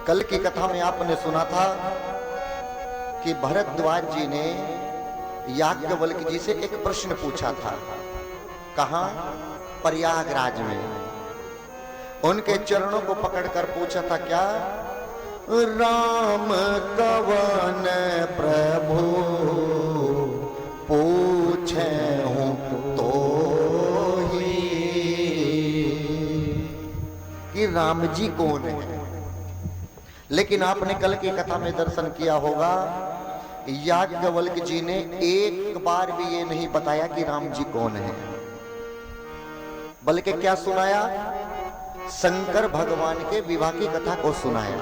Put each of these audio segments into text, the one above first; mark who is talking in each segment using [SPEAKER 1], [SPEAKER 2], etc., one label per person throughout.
[SPEAKER 1] कल की कथा में आपने सुना था कि भरद्वाज जी ने याज्ञवल्क्य जी से एक प्रश्न पूछा था। कहां? प्रयागराज में। उनके चरणों को पकड़कर पूछा था क्या? राम कवन प्रभु पूछे हूं तो ही कि राम जी कौन है। लेकिन आपने कल की कथा में दर्शन किया होगा, याज्ञवल्क्य जी ने एक बार भी ये नहीं बताया कि राम जी कौन है, बल्कि क्या सुनाया? शंकर भगवान के विवाह की कथा को सुनाया।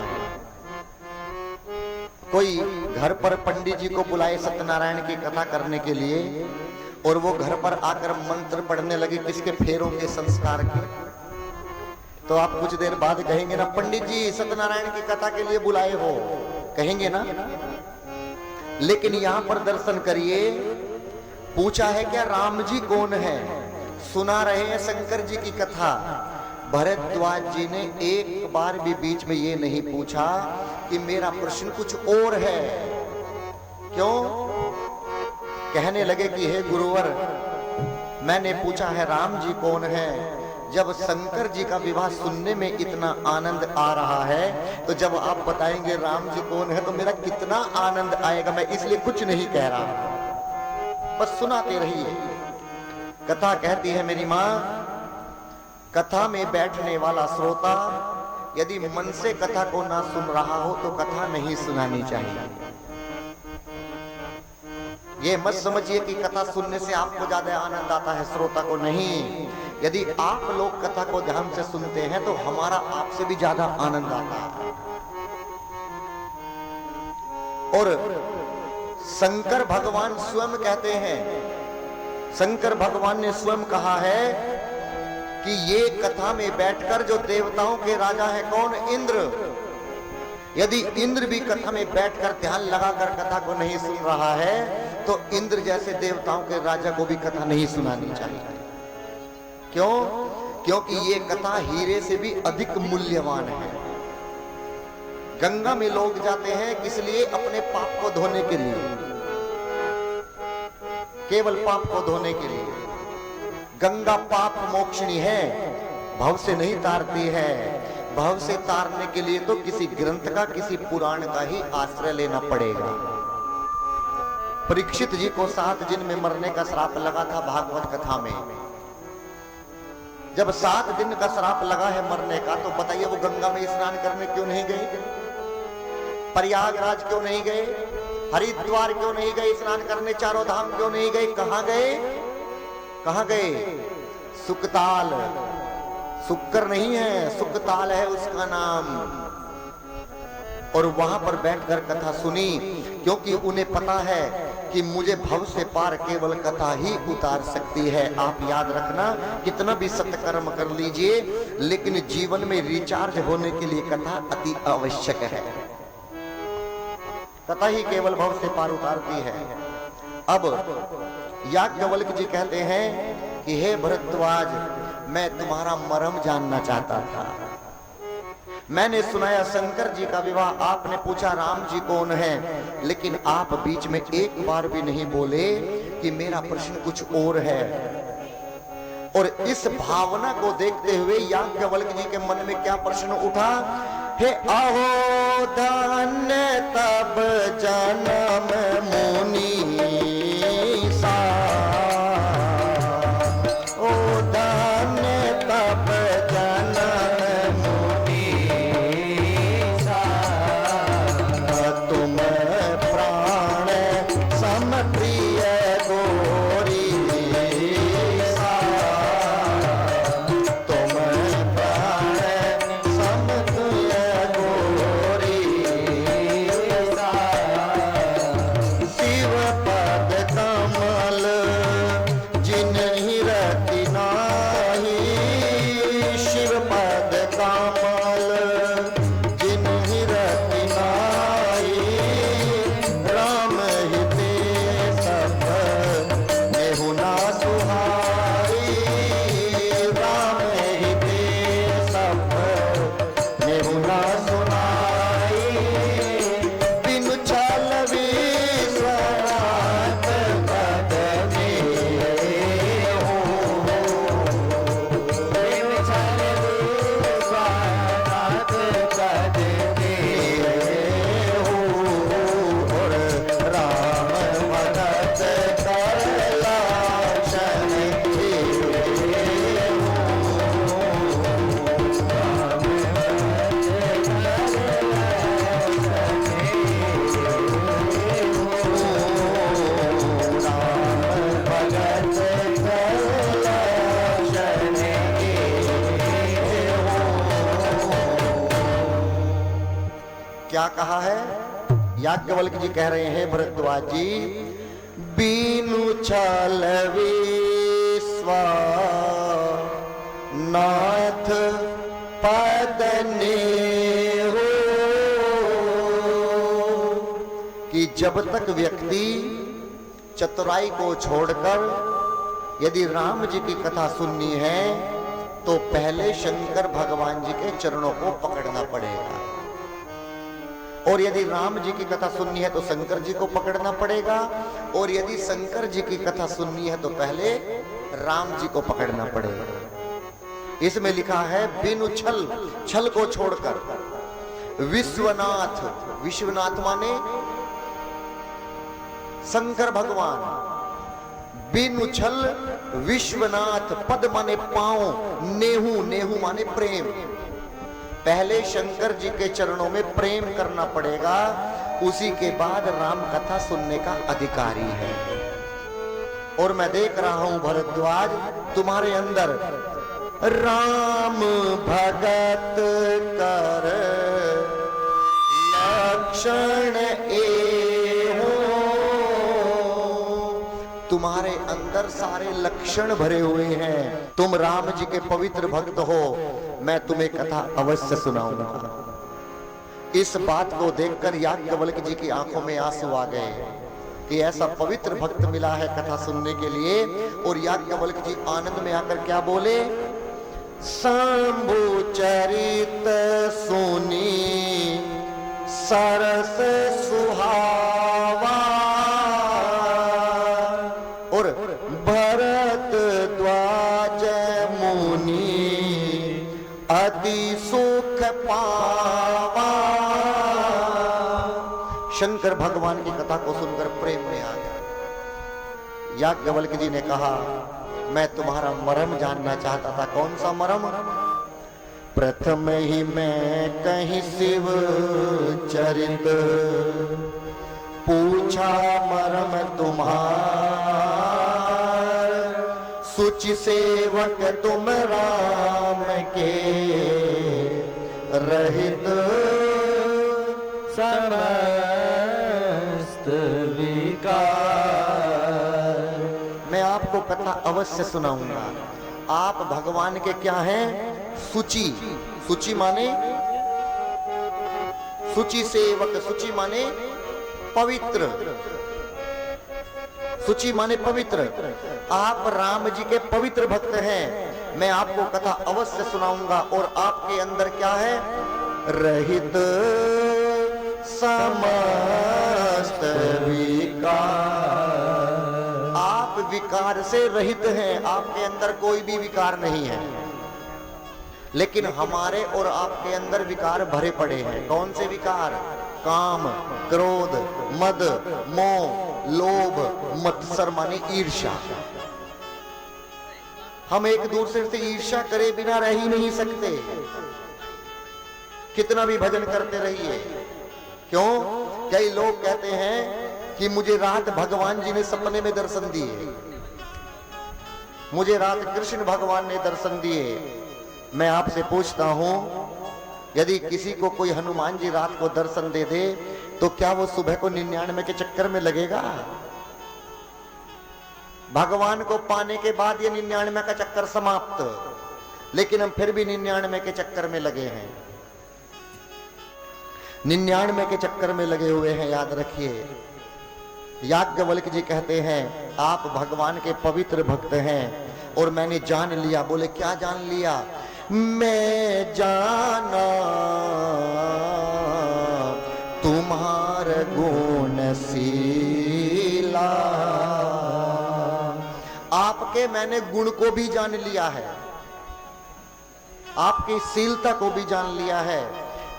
[SPEAKER 1] कोई घर पर पंडित जी को बुलाए सत्यनारायण की कथा करने के लिए, और वो घर पर आकर मंत्र पढ़ने लगे किसके? फेरों के संस्कार के। तो आप कुछ देर बाद कहेंगे ना, पंडित जी सत्यनारायण की कथा के लिए बुलाए हो, कहेंगे ना। लेकिन यहां पर दर्शन करिए, पूछा है क्या राम जी कौन है? सुना रहे हैं शंकर जी की कथा। भरद्वाज जी ने एक बार भी बीच में ये नहीं पूछा कि मेरा प्रश्न कुछ और है। क्यों? कहने लगे कि हे गुरुवर, मैंने पूछा है राम जी कौन है। जब शंकर जी का विवाह सुनने में इतना आनंद आ रहा है, तो जब आप बताएंगे राम जी कौन है तो मेरा कितना आनंद आएगा। मैं इसलिए कुछ नहीं कह रहा, बस सुनाते रहिए। कथा कहती है मेरी मां, कथा में बैठने वाला श्रोता यदि मन से कथा को ना सुन रहा हो तो कथा नहीं सुनानी चाहिए। ये मत समझिए कि कथा सुनने से आपको ज्यादा आनंद आता है, श्रोता को नहीं। यदि आप लोग कथा को ध्यान से सुनते हैं तो हमारा आपसे भी ज्यादा आनंद आता है। और शंकर भगवान स्वयं कहते हैं, शंकर भगवान ने स्वयं कहा है कि ये कथा में बैठकर जो देवताओं के राजा है कौन? इंद्र। यदि इंद्र भी कथा में बैठकर ध्यान लगाकर कथा को नहीं सुन रहा है तो इंद्र जैसे देवताओं के राजा को भी कथा नहीं सुनानी चाहिए। क्यों? क्योंकि ये कथा हीरे से भी अधिक मूल्यवान है। गंगा में लोग जाते हैं किस लिए? अपने पाप को धोने के लिए, केवल पाप को धोने के लिए। गंगा पाप मोक्षणी है, भव से नहीं तारती है। भव से तारने के लिए तो किसी ग्रंथ का, किसी पुराण का ही आश्रय लेना पड़ेगा। परीक्षित जी को 7 दिन में मरने का श्राप लगा था भागवत कथा में। जब 7 दिन का श्राप लगा है मरने का, तो बताइए वो गंगा में स्नान करने क्यों नहीं गए? प्रयागराज क्यों नहीं गए? हरिद्वार क्यों नहीं गए स्नान करने? चारों धाम क्यों नहीं गए? कहां गए? कहां गए? सुकताल। शुक्र नहीं है, सुकताल है उसका नाम। और वहां पर बैठकर कथा सुनी, क्योंकि उन्हें पता है कि मुझे भव से पार केवल कथा ही उतार सकती है। आप याद रखना, कितना भी सत्कर्म कर लीजिए, लेकिन जीवन में रिचार्ज होने के लिए कथा अति आवश्यक है। कथा ही केवल भव से पार उतारती है। अब याज्ञवल्क्य जी कहते हैं कि हे भरद्वाज, मैं तुम्हारा मर्म जानना चाहता था। मैंने सुनाया शंकर जी का विवाह, आपने पूछा राम जी कौन है, लेकिन आप बीच में एक बार भी नहीं बोले कि मेरा प्रश्न कुछ और है। और इस भावना को देखते हुए याज्ञवल्क्य जी के मन में क्या प्रश्न उठा? हे आहो धन्य तब जन्म मुनि सा, ओ धन्य तब जन्म मुनि सा, तुम प्राण सम प्रिय गोरी सा, तुम प्राण सम प्रिय गोरी सा, शिव क्या कहा है? याज्ञवल्क्य जी कह रहे हैं भरद्वाज जी, बीनु छल विश्वनाथ पद नेहो, कि जब तक व्यक्ति चतुराई को छोड़कर यदि राम जी की कथा सुननी है तो पहले शंकर भगवान जी के चरणों को पकड़ना पड़ेगा, और यदि राम जी की कथा सुननी है तो शंकर जी को पकड़ना पड़ेगा, और यदि शंकर जी की कथा सुननी है तो पहले राम जी को पकड़ना पड़ेगा। इसमें लिखा है बिनु छल, छल को छोड़कर विश्वनाथ, विश्वनाथ माने शंकर भगवान, बिनु छल विश्वनाथ, पद माने पांव, नेहू, नेहू माने प्रेम, पहले शंकर जी के चरणों में प्रेम करना पड़ेगा, उसी के बाद राम कथा सुनने का अधिकारी है। और मैं देख रहा हूं भरद्वाज तुम्हारे अंदर राम भगत कर लक्षण एहो, तुम्हारे अंदर सारे लक्षण भरे हुए हैं, तुम राम जी के पवित्र भक्त हो, मैं तुम्हें कथा अवश्य सुनाऊंगा। इस बात को देखकर याज्ञवल्क्य जी की आंखों में आंसू आ गए कि ऐसा पवित्र भक्त मिला है कथा सुनने के लिए। और याज्ञवल्क्य जी आनंद में आकर क्या बोले? शंभु चरित सुनी सरस सुहावा, और भरद्वाज मुनि अति सुख पावा। शंकर भगवान की कथा को सुनकर प्रेम में आ गया। याज्ञवल्क्य जी ने कहा, मैं तुम्हारा मर्म जानना चाहता था। कौन सा मर्म? प्रथम ही मैं कहीं शिव चरित पूछा मर्म तुम्हार, सुचि सेवक तुम राम के रहित समस्त विकार। मैं आपको कथा अवश्य सुनाऊंगा। आप भगवान के क्या हैं? सुचि, सुचि माने सुचि सेवक, सुचि माने पवित्र, सुचि माने पवित्र। आप राम जी के पवित्र भक्त हैं। मैं आपको कथा अवश्य सुनाऊंगा। और आपके अंदर क्या है? रहित समस्त विकार, आप विकार से रहित हैं, आपके अंदर कोई भी विकार नहीं है। लेकिन हमारे और आपके अंदर विकार भरे पड़े हैं। कौन से विकार? काम, क्रोध, मद, मोह, लोभ, मत्सर माने ईर्ष्या। हम एक दूसरे से ईर्ष्या करे बिना रह ही नहीं सकते, कितना भी भजन करते रहिए। क्यों? कई लोग कहते हैं कि मुझे रात भगवान जी ने सपने में दर्शन दिए, मुझे रात कृष्ण भगवान ने दर्शन दिए। मैं आपसे पूछता हूं, यदि किसी को कोई हनुमान जी रात को दर्शन दे दे तो क्या वो सुबह को 99 के चक्कर में लगेगा? भगवान को पाने के बाद ये 99 का चक्कर समाप्त, लेकिन हम फिर भी 99 के चक्कर में लगे हैं, 99 के चक्कर में लगे हुए हैं। याद रखिए, याज्ञवल्क्य जी कहते हैं आप भगवान के पवित्र भक्त हैं और मैंने जान लिया। बोले क्या जान लिया? मैं जाना तुम्हार गुणशीला, आपके मैंने गुण को भी जान लिया है, आपकी शीलता को भी जान लिया है।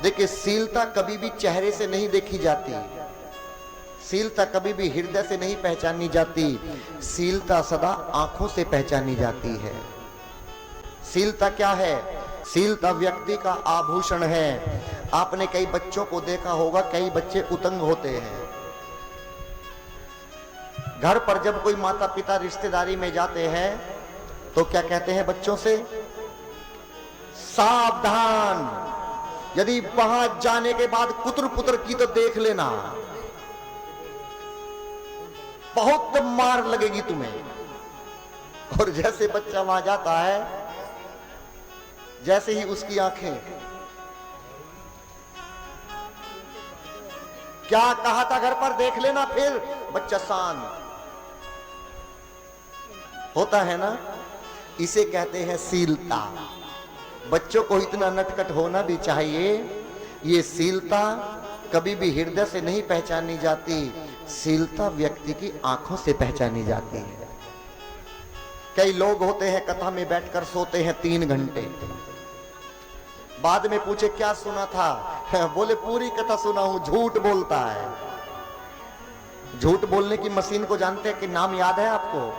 [SPEAKER 1] देखिए, शीलता कभी भी चेहरे से नहीं देखी जाती, शीलता कभी भी हृदय से नहीं पहचानी जाती, शीलता सदा आंखों से पहचानी जाती है। शीलता क्या है? शीलता व्यक्ति का आभूषण है। आपने कई बच्चों को देखा होगा, कई बच्चे उतंग होते हैं। घर पर जब कोई माता पिता रिश्तेदारी में जाते हैं तो क्या कहते हैं बच्चों से? सावधान, यदि वहां जाने के बाद कुतर पुतर की तो देख लेना, बहुत मार लगेगी तुम्हें। और जैसे बच्चा वहां जाता है, जैसे ही उसकी आंखें, क्या कहा था घर पर देख लेना, फिर बच्चा शांत होता है ना। इसे कहते हैं शीलता। बच्चों को इतना नटखट होना भी चाहिए। ये शीलता कभी भी हृदय से नहीं पहचानी जाती, शीलता व्यक्ति की आंखों से पहचानी जाती है। कई लोग होते हैं कथा में बैठकर सोते हैं 3 घंटे, बाद में पूछे क्या सुना था, बोले पूरी कथा सुना हूं। झूठ बोलता है। झूठ बोलने की मशीन को जानते हैं कि नाम याद है आपको?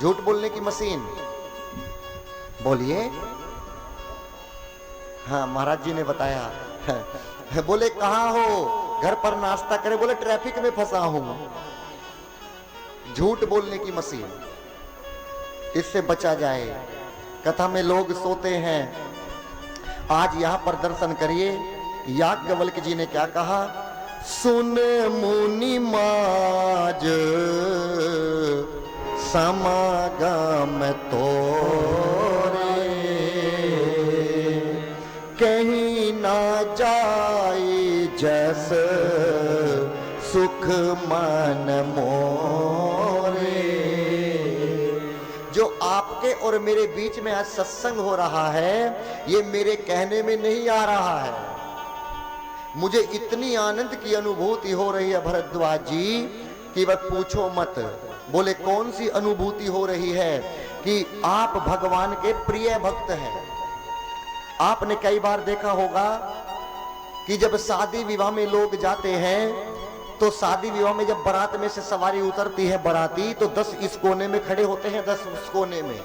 [SPEAKER 1] झूठ बोलने की मशीन बोलिए। हाँ, महाराज जी ने बताया। बोले कहाँ हो? घर पर नाश्ता करे। बोले ट्रैफिक में फंसा हूं। झूठ बोलने की मशीन, इससे बचा जाए। कथा में लोग सोते हैं। आज यहां पर दर्शन करिए, याज्ञवल्क्य जी ने क्या कहा? सुन मुनि माज समागम तोरे, कहीं ना जाए जस सुख मन मोरे। जो आपके और मेरे बीच में आज सत्संग हो रहा है, ये मेरे कहने में नहीं आ रहा है। मुझे इतनी आनंद की अनुभूति हो रही है भरद्वाज जी कि बस पूछो मत। बोले कौन सी अनुभूति हो रही है? कि आप भगवान के प्रिय भक्त हैं। आपने कई बार देखा होगा कि जब शादी विवाह में लोग जाते हैं, तो शादी विवाह में जब बारात में से सवारी उतरती है बाराती, तो 10 इस कोने में खड़े होते हैं, 10 उस कोने में।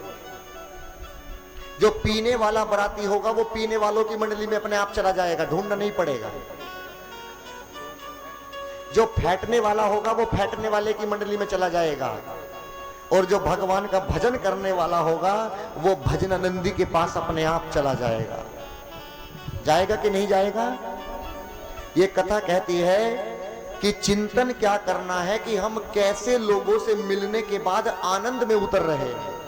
[SPEAKER 1] जो पीने वाला बाराती होगा वो पीने वालों की मंडली में अपने आप चला जाएगा, ढूंढना नहीं पड़ेगा। जो फैटने वाला होगा वो फैटने वाले की मंडली में चला जाएगा। और जो भगवान का भजन करने वाला होगा वो भजनानंदी के पास अपने आप चला जाएगा। जाएगा कि नहीं जाएगा? ये कथा कहती है कि चिंतन क्या करना है कि हम कैसे लोगों से मिलने के बाद आनंद में उतर रहे हैं।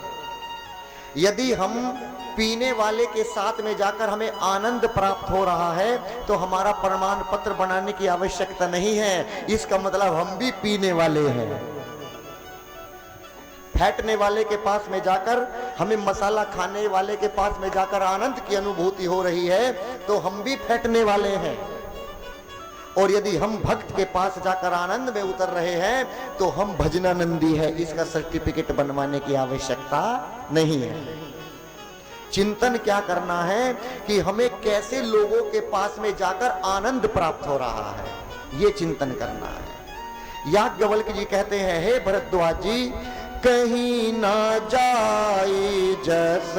[SPEAKER 1] यदि हम पीने वाले के साथ में जाकर हमें आनंद प्राप्त हो रहा है, तो हमारा प्रमाण पत्र बनाने की आवश्यकता नहीं है। इसका मतलब हम भी पीने वाले हैं। फैटने वाले के पास में जाकर, हमें मसाला खाने वाले के पास में जाकर आनंद की अनुभूति हो रही है, तो हम भी फैटने वाले हैं। और यदि हम भक्त के पास जाकर आनंद में उतर रहे हैं, तो हम भजनानंदी है। इसका सर्टिफिकेट बनवाने की आवश्यकता नहीं है। चिंतन क्या करना है कि हमें कैसे लोगों के पास में जाकर आनंद प्राप्त हो रहा है, ये चिंतन करना है। याज्ञवल्क्य जी कहते हैं, हे भरद्वाज जी, कहीं ना जाए जस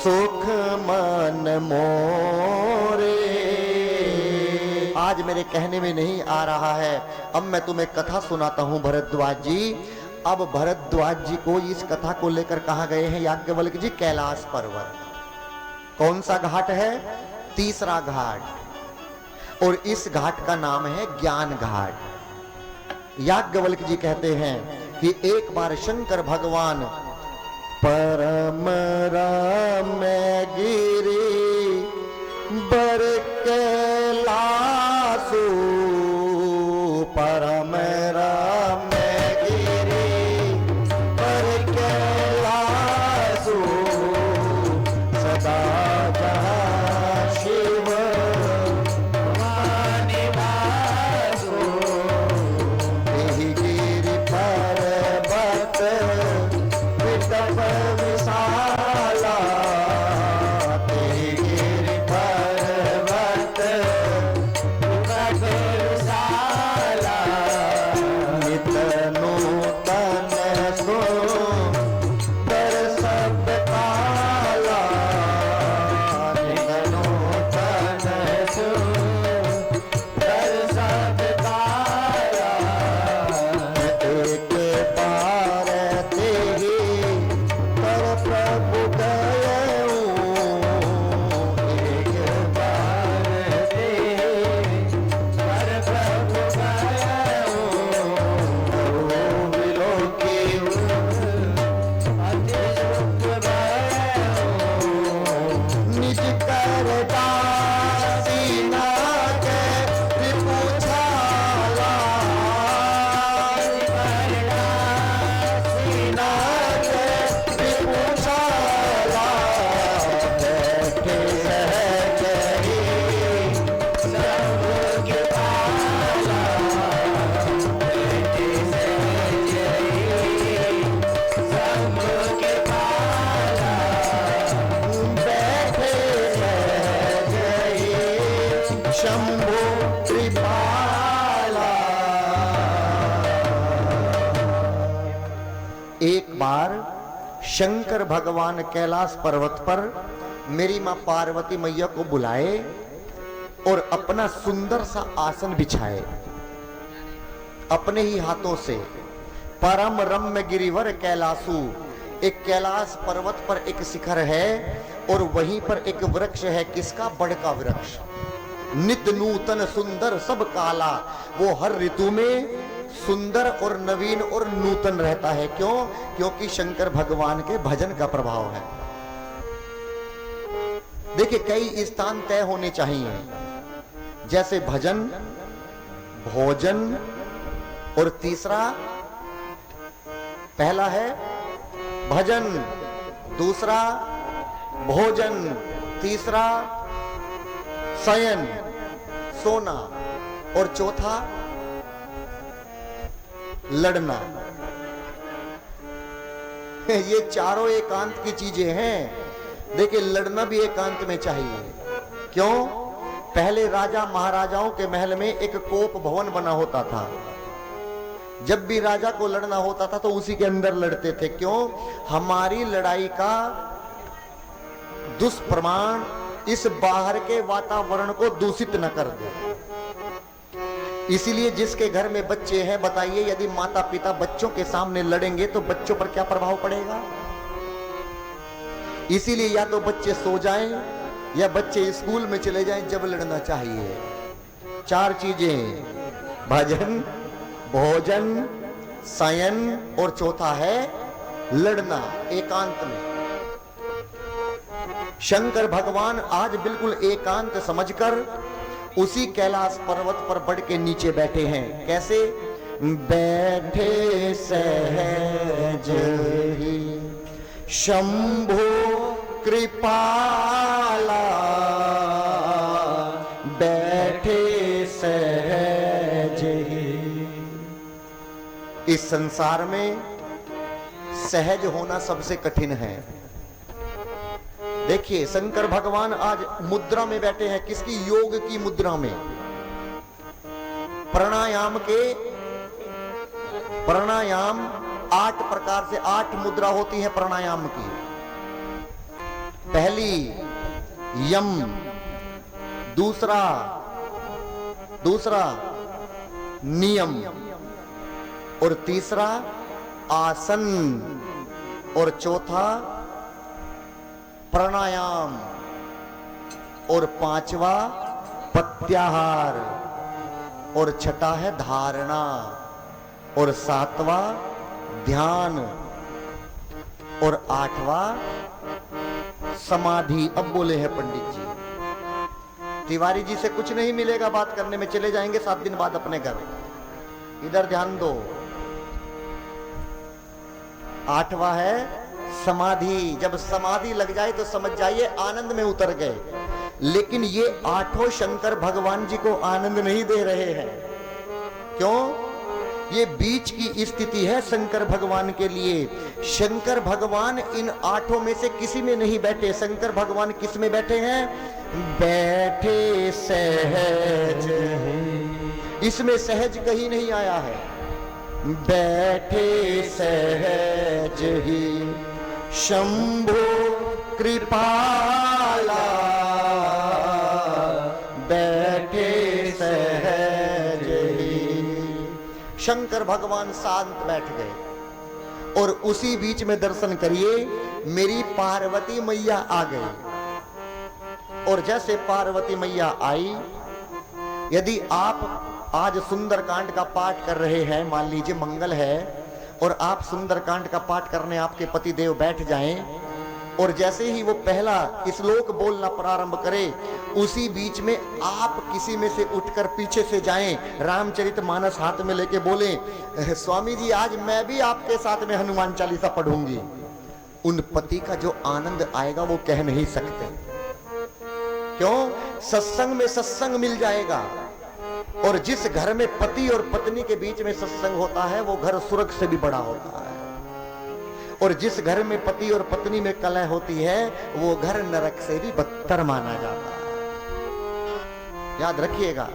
[SPEAKER 1] सुख मन मोरे। आज मेरे कहने में नहीं आ रहा है, अब मैं तुम्हें कथा सुनाता हूं भरद्वाज जी। अब भरद्वाज जी को इस कथा को लेकर कहा गए हैं याज्ञवल्क्य जी कैलाश पर्वत। कौन सा घाट है? तीसरा घाट। और इस घाट का नाम है ज्ञान घाट। याज्ञवल्क्य जी कहते हैं कि एक बार शंकर भगवान परम राम गिरी बर कैलासु, परम राम शंभो कृपाला। एक बार शंकर भगवान कैलाश पर्वत पर मेरी मां पार्वती मैया को बुलाए और अपना सुंदर सा आसन बिछाए अपने ही हाथों से। परम रम्य गिरिवर कैलासु, एक कैलाश पर्वत पर एक शिखर है और वहीं पर एक वृक्ष है। किसका? बड़ का वृक्ष। नित्य नूतन सुंदर सब काला, वो हर ऋतु में सुंदर और नवीन और नूतन रहता है। क्यों? क्योंकि शंकर भगवान के भजन का प्रभाव है। देखिए, कई स्थान तय होने चाहिए, जैसे भजन, भोजन और तीसरा, पहला है भजन, दूसरा भोजन, तीसरा शयन सोना और चौथा लड़ना। ये चारों एकांत की चीजें हैं। देखिए, लड़ना भी एकांत में चाहिए। क्यों? पहले राजा महाराजाओं के महल में एक कोप भवन बना होता था। जब भी राजा को लड़ना होता था तो उसी के अंदर लड़ते थे। क्यों? हमारी लड़ाई का दुष्प्रमाण इस बाहर के वातावरण को दूषित न कर दे। इसीलिए जिसके घर में बच्चे हैं, बताइए, यदि माता पिता बच्चों के सामने लड़ेंगे तो बच्चों पर क्या प्रभाव पड़ेगा? इसीलिए या तो बच्चे सो जाएं या बच्चे स्कूल में चले जाएं जब लड़ना चाहिए। चार चीजें, भजन, भोजन, शयन और चौथा है लड़ना एकांत में। शंकर भगवान आज बिल्कुल एकांत समझकर उसी कैलाश पर्वत पर बढ़ के नीचे बैठे हैं। कैसे? बैठे सहज ही शंभो कृपाला, बैठे सहज ही। इस संसार में सहज होना सबसे कठिन है। देखिए, शंकर भगवान आज मुद्रा में बैठे हैं। किसकी? योग की मुद्रा में। प्राणायाम 8 प्रकार से 8 मुद्रा होती है प्राणायाम की। पहली यम, दूसरा नियम और तीसरा आसन और चौथा प्राणायाम और पांचवा प्रत्याहार और छठा है धारणा और सातवां ध्यान और आठवां समाधि। अब बोले हैं पंडित जी। तिवारी जी से कुछ नहीं मिलेगा बात करने में, चले जाएंगे 7 दिन बाद अपने घर। इधर ध्यान दो। आठवां है समाधि। जब समाधि लग जाए तो समझ जाइए आनंद में उतर गए। लेकिन ये आठों शंकर भगवान जी को आनंद नहीं दे रहे हैं। क्यों? ये बीच की स्थिति है शंकर भगवान के लिए। शंकर भगवान इन आठों में से किसी में नहीं बैठे। शंकर भगवान किस में बैठे हैं? बैठे सहज। इसमें सहज कहीं नहीं आया है। बैठे सहज ही शंभो कृपाला, बैठे सहज ही। शंकर भगवान शांत बैठ गए और उसी बीच में दर्शन करिए, मेरी पार्वती मैया आ गई। और जैसे पार्वती मैया आई, यदि आप आज सुंदरकांड का पाठ कर रहे हैं, मान लीजिए मंगल है और आप सुंदरकांड का पाठ करने आपके पति देव बैठ जाएं और जैसे ही वो पहला श्लोक बोलना प्रारंभ करें, उसी बीच में आप किसी में से उठकर पीछे से जाएं, रामचरितमानस हाथ में लेके बोलें, स्वामी जी आज मैं भी आपके साथ में हनुमान चालीसा पढ़ूंगी। उन पति का जो आनंद आएगा वो कह नहीं सकते। क्यों? सत्संग में सत्संग मिल जाएगा। और जिस घर में पति और पत्नी के बीच में सत्संग होता है वो घर स्वर्ग से भी बड़ा होता है। और जिस घर में पति और पत्नी में कलह होती है वो घर नरक से भी बदतर माना जाता है। याद रखिएगा,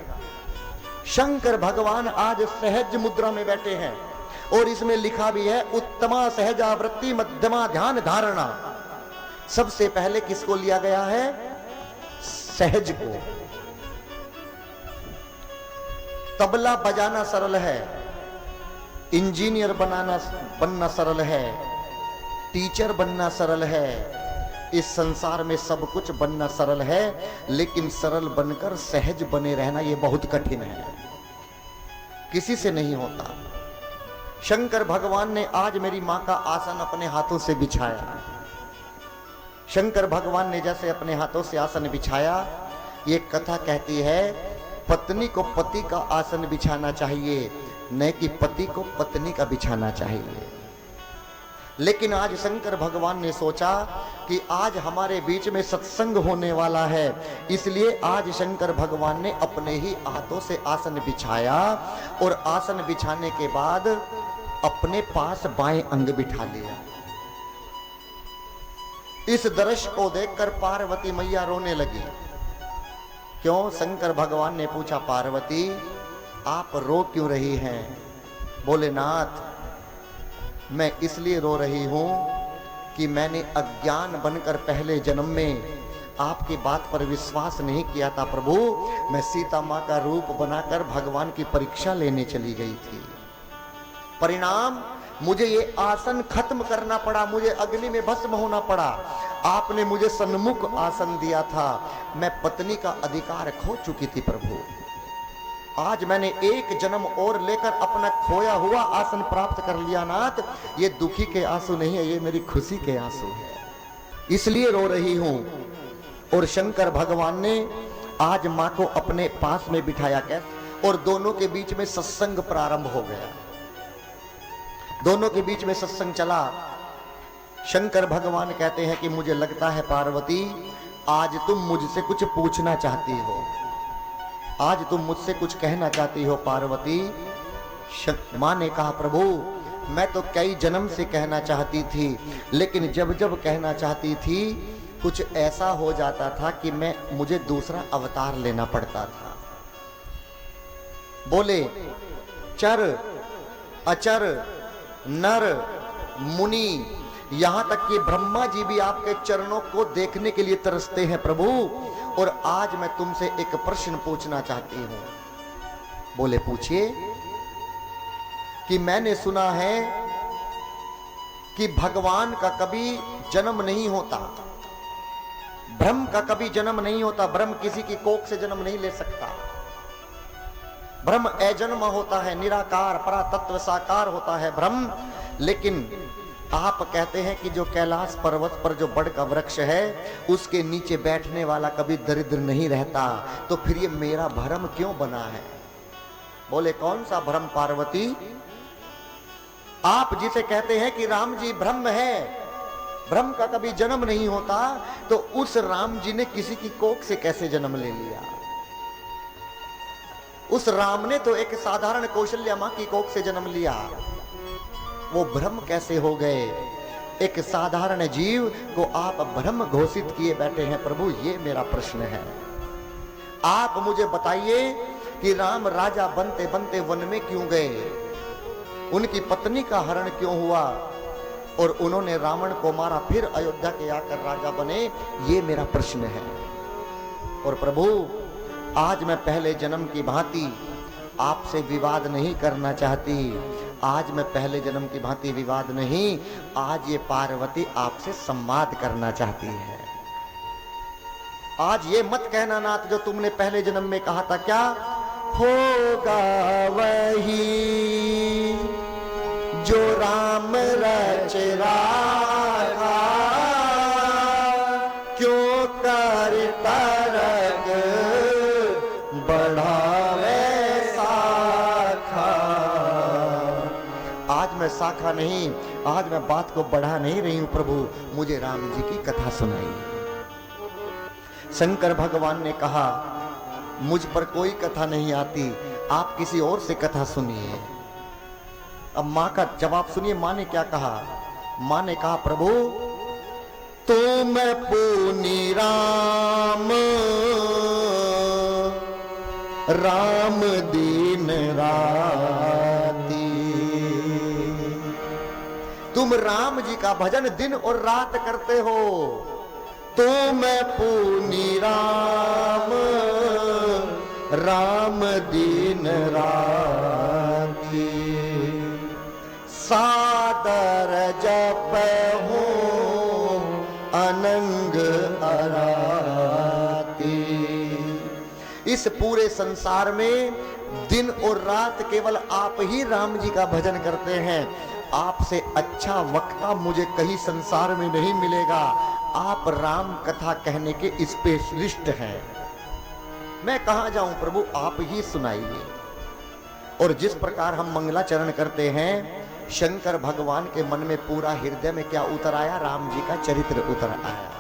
[SPEAKER 1] शंकर भगवान आज सहज मुद्रा में बैठे हैं और इसमें लिखा भी है उत्तमा सहजावृत्ति मध्यमा ध्यान धारणा। सबसे पहले किसको लिया गया है? सहज को। तबला बजाना सरल है, इंजीनियर बनना सरल है, टीचर बनना सरल है, इस संसार में सब कुछ बनना सरल है, लेकिन सरल बनकर सहज बने रहना यह बहुत कठिन है, किसी से नहीं होता। शंकर भगवान ने आज मेरी मां का आसन अपने हाथों से बिछाया। शंकर भगवान ने जैसे अपने हाथों से आसन बिछाया, ये कथा कहती है पत्नी को पति का आसन बिछाना चाहिए, न कि पति को पत्नी का बिछाना चाहिए। लेकिन आज शंकर भगवान ने सोचा कि आज हमारे बीच में सत्संग होने वाला है, इसलिए आज शंकर भगवान ने अपने ही हाथों से आसन बिछाया और आसन बिछाने के बाद अपने पास बाएं अंग बिठा लिया। इस दृश्य को देखकर पार्वती मैया रोने लगी। क्यों? शंकर भगवान ने पूछा, पार्वती आप रो क्यों रही हैं? बोले, नाथ मैं इसलिए रो रही हूं कि मैंने अज्ञान बनकर पहले जन्म में आपकी बात पर विश्वास नहीं किया था प्रभु। मैं सीता मां का रूप बनाकर भगवान की परीक्षा लेने चली गई थी। परिणाम मुझे ये आसन खत्म करना पड़ा, मुझे अग्नि में भस्म होना पड़ा। आपने मुझे सन्मुख आसन दिया था, मैं पत्नी का अधिकार खो चुकी थी प्रभु। आज मैंने एक जन्म और लेकर अपना खोया हुआ आसन प्राप्त कर लिया नाथ। ये दुखी के आंसू नहीं है, ये मेरी खुशी के आंसू है, इसलिए रो रही हूं। और शंकर भगवान ने आज मां को अपने पास में बिठाया कैसे, और दोनों के बीच में सत्संग प्रारंभ हो गया। दोनों के बीच में सत्संग चला। शंकर भगवान कहते हैं कि मुझे लगता है पार्वती आज तुम मुझसे कुछ पूछना चाहती हो, आज तुम मुझसे कुछ कहना चाहती हो पार्वती। मां ने कहा, प्रभु मैं तो कई जन्म से कहना चाहती थी, लेकिन जब जब कहना चाहती थी कुछ ऐसा हो जाता था कि मुझे दूसरा अवतार लेना पड़ता था। बोले, चर अचर नर मुनि, यहां तक कि ब्रह्मा जी भी आपके चरणों को देखने के लिए तरसते हैं प्रभु। और आज मैं तुमसे एक प्रश्न पूछना चाहती हूं। बोले, पूछिए। कि मैंने सुना है कि भगवान का कभी जन्म नहीं होता, ब्रह्म का कभी जन्म नहीं होता, ब्रह्म किसी की कोख से जन्म नहीं ले सकता। ब्रह्म अजन्म होता है, निराकार परातत्व साकार होता है ब्रह्म। लेकिन आप कहते हैं कि जो कैलाश पर्वत पर जो बड़ का वृक्ष है उसके नीचे बैठने वाला कभी दरिद्र नहीं रहता, तो फिर ये मेरा भ्रम क्यों बना है? बोले, कौन सा भ्रम पार्वती? आप जिसे कहते हैं कि राम जी ब्रह्म है, ब्रह्म का कभी जन्म नहीं होता, तो उस राम जी ने किसी की कोख से कैसे जन्म ले लिया? उस राम ने तो एक साधारण कौशल्या मां की कोख से जन्म लिया, वो ब्रह्म कैसे हो गए? एक साधारण जीव को आप ब्रह्म घोषित किए बैठे हैं प्रभु, ये मेरा प्रश्न है। आप मुझे बताइए कि राम राजा बनते बनते वन में क्यों गए, उनकी पत्नी का हरण क्यों हुआ और उन्होंने रावण को मारा, फिर अयोध्या के आकर राजा बने, ये मेरा प्रश्न है। और प्रभु आज मैं पहले जन्म की भांति आपसे विवाद नहीं करना चाहती, आज मैं पहले जन्म की भांति विवाद नहीं, आज ये पार्वती आपसे संवाद करना चाहती है। आज ये मत कहना नाथ जो तुमने पहले जन्म में कहा था, क्या होगा वही जो राम रच रहा, क्यों करता रग बढ़ावे साखा। आज मैं साखा नहीं, आज मैं बात को बढ़ा नहीं रही हूं प्रभु, मुझे राम जी की कथा सुनाई। शंकर भगवान ने कहा, मुझ पर कोई कथा नहीं आती, आप किसी और से कथा सुनिए। अब मां का जवाब सुनिए, मां ने क्या कहा? मां ने कहा, प्रभु तुम पुनि राम राम दिन राती। तुम राम जी का भजन दिन और रात करते हो, तो मैं पुनि राम, राम दिन राती। सादर जप हो अनंग अराती। इस पूरे संसार में दिन और रात केवल आप ही राम जी का भजन करते हैं। आपसे अच्छा वक्ता मुझे कहीं संसार में नहीं मिलेगा। आप राम कथा कहने के स्पेशलिस्ट हैं। मैं कहां जाऊं प्रभु, आप ही सुनाइए। और जिस प्रकार हम मंगलाचरण करते हैं, शंकर भगवान के मन में पूरा हृदय में क्या उतर आया? राम जी का चरित्र उतर आया।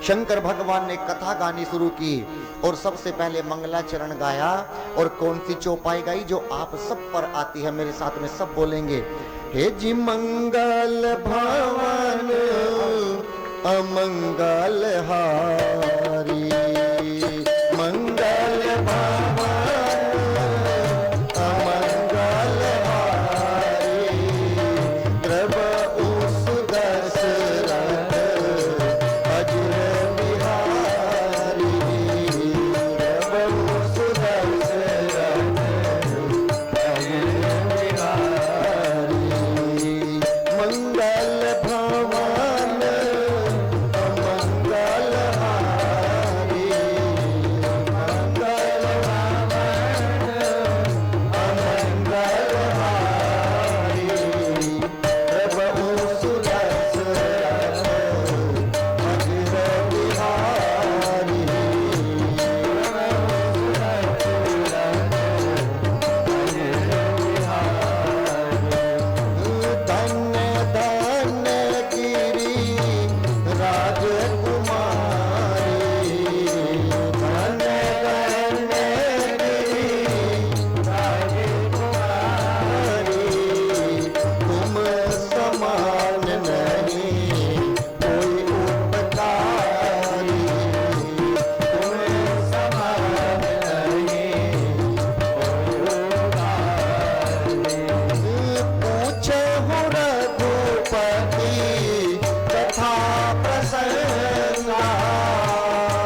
[SPEAKER 1] शंकर भगवान ने कथा गानी शुरू की और सबसे पहले मंगलाचरण गाया। और कौन सी चौपाई गाई जो आप सब पर आती है? मेरे साथ में सब बोलेंगे, हे जी मंगल भवन अमंगल हारी, मंगल भवन अमंगल हारी, प्रभु सुदशरथ अजर बिहारी, प्रभु सुदशरथ अजर बिहारी, मंगल भवन अमंगल हारी, मंगल भवन अमंगल हारी, प्रभु सुदशरथ अजर बिहारी, धन्य धन्य गिरि राजकुमारी, धन्य धन्य गिरि राजकुमारी, तुम समान नहीं कोई उपकारी, तुम समान नहीं पूछे हो रघुपति कथा प्रसंगा,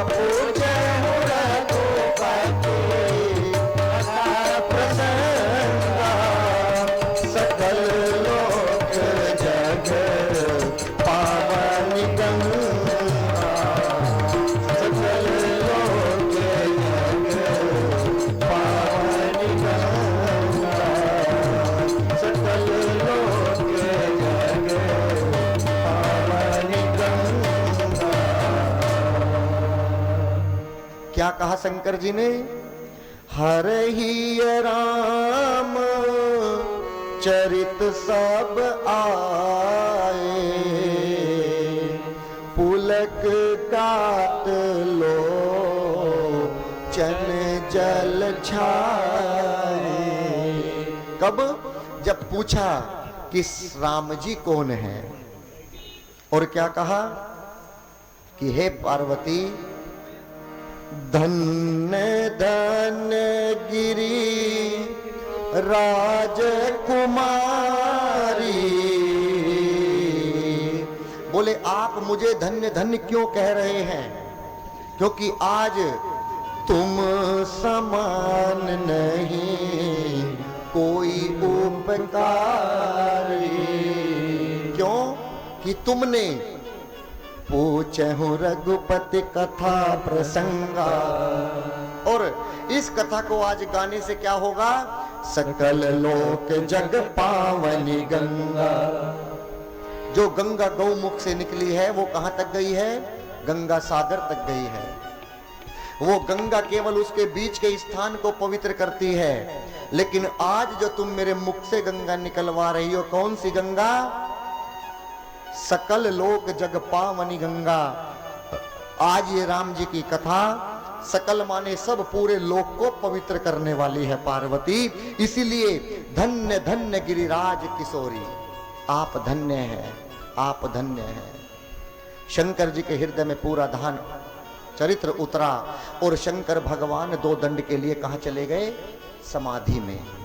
[SPEAKER 1] पूछे हो रघुपति कथा प्रसंगा, सकल लोक जग पावन गंगा, सकल लोक जग पावन गंगा, सकल लोक जग पावन गंगा। क्या कहा शंकर जी ने? हर ही राम चरित सब आए, पुलक काट लो चन जल छाए। कब? जब पूछा कि राम जी कौन है, और क्या कहा कि हे पार्वती, धन्य धन्य गिरि राजकुमारी। बोले आप मुझे धन्य धन्य क्यों कह रहे हैं? क्योंकि आज तुम समान नहीं कोई उपकारी। क्यों? कि तुमने पूछहु रघुपति कथा प्रसंगा। और इस कथा को आज गाने से क्या होगा? सकल लोक जग पावनी गंगा। जो गंगा गौमुख से निकली है वो कहां तक गई है? गंगा सागर तक गई है। वो गंगा केवल उसके बीच के स्थान को पवित्र करती है। लेकिन आज जो तुम मेरे मुख से गंगा निकलवा रही हो, कौन सी गंगा? सकल लोक जग पावनी गंगा। आज ये राम जी की कथा सकल माने सब पूरे लोक को पवित्र करने वाली है पार्वती। इसीलिए धन्य धन्य गिरिराज किशोरी, आप धन्य हैं, आप धन्य हैं। शंकर जी के हृदय में पूरा ध्यान चरित्र उतरा और शंकर भगवान दो दंड के लिए कहां चले गए? समाधि में।